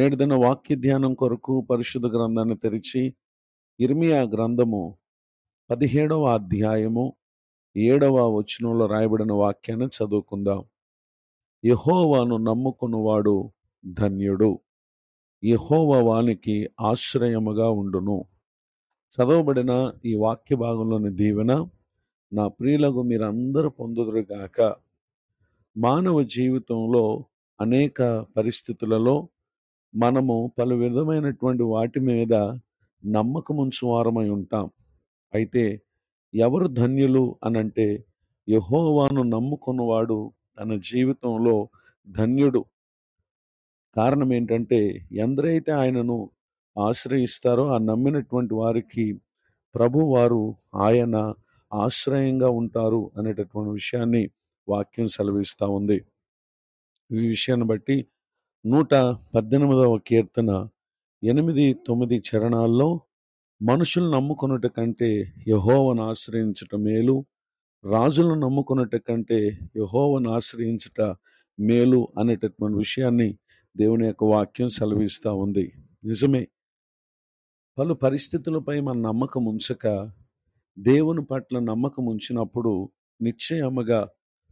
నేటి దిన వాక్య ధ్యానం కొరకు పరిశుద్ధ గ్రంథాన్ని తెరిచి ఇర్మియా గ్రంథము 17వ అధ్యాయము 7వ వచనంలో రాయబడిన వాక్యాన్ని చదువుకుందాం. యెహోవాను నమ్ముకున్నవాడు ధన్యుడు, యెహోవా వానికి ఆశ్రయముగా ఉండును. చదవబడిన ఈ వాక్య భాగంలోని దీవెన నా ప్రియులకు మీరందరూ పొందుదురుగాక. మానవ జీవితంలో అనేక పరిస్థితులలో మనము పలు విధమైనటువంటి వాటి మీద నమ్మకముంచు వారమై ఉంటాం. అయితే ఎవరు ధన్యులు అనంటే, యెహోవాను నమ్ముకున్నవాడు తన జీవితంలో ధన్యుడు. కారణం ఏంటంటే, ఎందరైతే ఆయనను ఆశ్రయిస్తారో ఆ నమ్మినటువంటి వారికి ప్రభువారు ఆయన ఆశ్రయంగా ఉంటారు అనేటటువంటి విషయాన్ని వాక్యం సెలవిస్తూ ఉంది. ఈ విషయాన్ని బట్టి 118వ కీర్తన 8-9 చరణాల్లో మనుషులు నమ్ముకొనుట కంటే యెహోవాను ఆశ్రయించుట మేలు, రాజులను నమ్ముకొనుట కంటే యెహోవాను ఆశ్రయించుట మేలు అనేటటువంటి విషయాన్ని దేవుని యొక్క వాక్యం సెలవిస్తూ ఉంది. నిజమే, పలు పరిస్థితులపై మన నమ్మకం ఉంచక దేవుని పట్ల నమ్మకం ఉంచినప్పుడు నిశ్చయముగా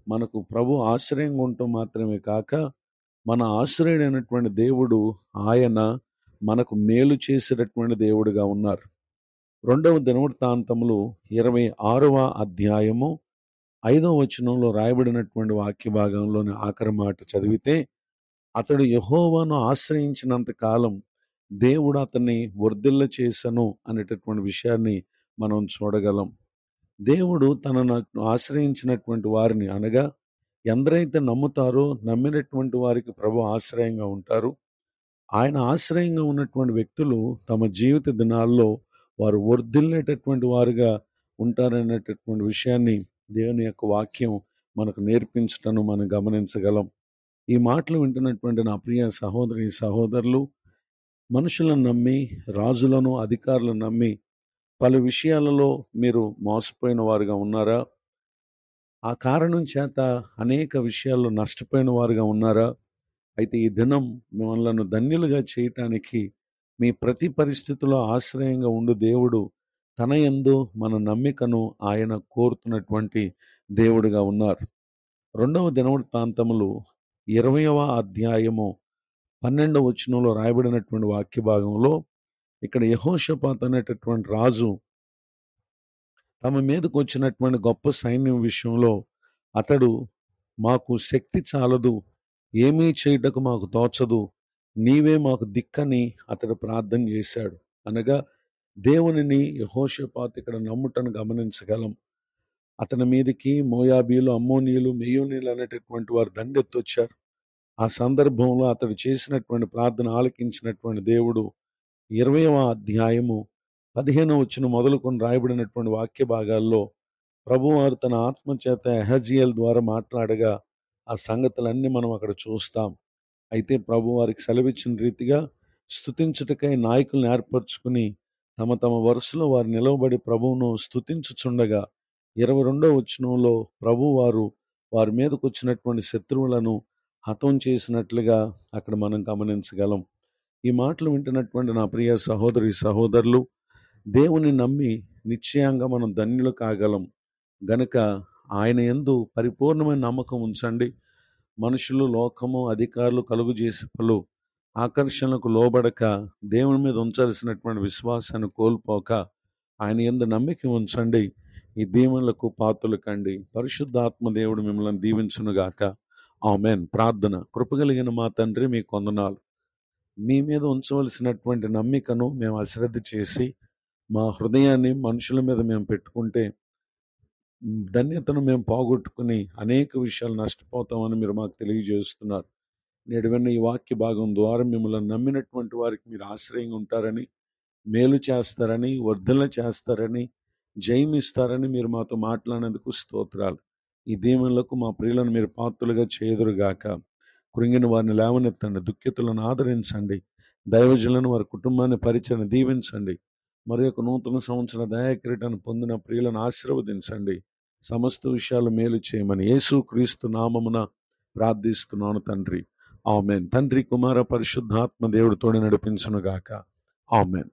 మనకు ప్రభు ఆశ్రయంగా ఉండటం మాత్రమే కాక, మన ఆశ్రయుడైనటువంటి దేవుడు ఆయన మనకు మేలు చేసేటటువంటి దేవుడుగా ఉన్నారు. 2వ దినవృత్తాంతములు 26వ అధ్యాయము 5వ వచనంలో రాయబడినటువంటి వాక్య భాగంలోని ఆఖరి మాట చదివితే, అతడు యెహోవాను ఆశ్రయించినంత కాలం దేవుడు అతన్ని వర్ధిల్ల చేసెను అనేటటువంటి విషయాన్ని మనం చూడగలం. దేవుడు తనను ఆశ్రయించినటువంటి వారిని, అనగా ఎందరైతే నమ్ముతారో నమ్మినటువంటి వారికి ప్రభు ఆశ్రయంగా ఉంటారు. ఆయన ఆశ్రయంగా ఉన్నటువంటి వ్యక్తులు తమ జీవిత దినాల్లో వారు వర్ధిల్లేటటువంటి వారుగా ఉంటారనేటటువంటి విషయాన్ని దేవుని యొక్క వాక్యం మనకు నేర్పించటను మనం గమనించగలం. ఈ మాటలు వింటున్నటువంటి నా ప్రియ సహోదరి సహోదరులు, మనుషులను నమ్మి, రాజులను అధికారులను నమ్మి పలు విషయాలలో మీరు మోసపోయిన వారుగా ఉన్నారా? ఆ కారణం చేత అనేక విషయాల్లో నష్టపోయిన వారుగా ఉన్నారా? అయితే ఈ దినం మిమ్మల్ని ధన్యులుగా చేయటానికి, మీ ప్రతి పరిస్థితిలో ఆశ్రయంగా ఉండు దేవుడు తన యందు మన నమ్మికను ఆయన కోరుతున్నటువంటి దేవుడుగా ఉన్నారు. 2వ దినవృత్తాంతములు 20వ అధ్యాయము 12వ వచనంలో రాయబడినటువంటి వాక్య భాగంలో ఇక్కడ యెహోషాపాతు అనేటటువంటి రాజు తమ మీదకు వచ్చినటువంటి గొప్ప సైన్యం విషయంలో అతడు, మాకు శక్తి చాలదు, ఏమీ చేయుటకు మాకు తోచదు, నీవే మాకు దిక్కని అతడు ప్రార్థన చేశాడు. అనగా దేవునిని యెహోషాపాతు ఇక్కడ నమ్ముటను గమనించగలం. అతని మీదకి మోయాబీలు, అమ్మోనీయులు, మెయోనీయులు అనేటటువంటి వారు దండెత్తొచ్చారు. ఆ సందర్భంలో అతడు చేసినటువంటి ప్రార్థన ఆలకించినటువంటి దేవుడు 20వ అధ్యాయము 15వ వచనం మొదలుకొని రాయబడినటువంటి వాక్య భాగాల్లో ప్రభువారు తన ఆత్మచేత యెహజీయేలు ద్వారా మాట్లాడగా ఆ సంగతులన్నీ మనం అక్కడ చూస్తాం. అయితే ప్రభు వారికి సెలవిచ్చిన రీతిగా స్తుతించుటకై నాయకులను ఏర్పరచుకుని తమ తమ వరుసలో వారు నిలవబడి ప్రభువును స్తుతించుచుండగా 22వ వచనంలో ప్రభువారు వారి మీదకు వచ్చినటువంటి శత్రువులను హతం చేసినట్లుగా అక్కడ మనం గమనించగలం. ఈ మాటలు వింటున్నటువంటి నా ప్రియ సహోదరి సహోదరులు, దేవుని నమ్మి నిశ్చయంగా మనం ధన్యులు కాగలం గనుక ఆయన యందు పరిపూర్ణమైన నమ్మకం ఉంచండి. మనుషులు, లోకము, అధికారులు కలుగు చేసే పలు ఆకర్షణలకు లోబడక, దేవుని మీద ఉంచాల్సినటువంటి విశ్వాసాన్ని కోల్పోక ఆయన యందు నమ్మిక ఉంచండి. ఈ దీవెనలకు పాత్రలు కండి. పరిశుద్ధాత్మ దేవుడు మిమ్మల్ని దీవించునుగాక. ఆమేన్. ప్రార్థన. కృపగలిగిన మా తండ్రి, మీ కొందనాలు. మీ మీద ఉంచవలసినటువంటి నమ్మికను మేము అశ్రద్ధ చేసి మా హృదయాన్ని మనుషుల మీద మేము పెట్టుకుంటే ధన్యతను మేము పోగొట్టుకుని అనేక విషయాలు నష్టపోతామని మీరు మాకు తెలియజేస్తున్నారు. నేడు విన్న ఈ వాక్య భాగం ద్వారా మిమ్మల్ని నమ్మినటువంటి వారికి మీరు ఆశ్రయంగా ఉంటారని, మేలు చేస్తారని, వర్ధన చేస్తారని, జయమిస్తారని మీరు మాతో మాట్లాడినందుకు స్తోత్రాలు. ఈ దీవెనలకు మా ప్రియులను మీరు పాత్రలుగా చేయుదురుగాక. కృంగిన వారిని లేవనెత్తండి, దుఃఖితులను ఆదరించండి, దైవజనులను వారి కుటుంబాన్ని పరిచయం దీవించండి. మరి యొక్క నూతన సంవత్సర దయాకిరీటాన్ని పొందిన ప్రియులను ఆశీర్వదించండి. సమస్త విషయాలు మేలు చేయమని యేసు క్రీస్తు నామమున ప్రార్థిస్తున్నాను తండ్రి. ఆమెన్. తండ్రి కుమార పరిశుద్ధాత్మ దేవుడు తోడు నడిపించునుగాక. ఆమెన్.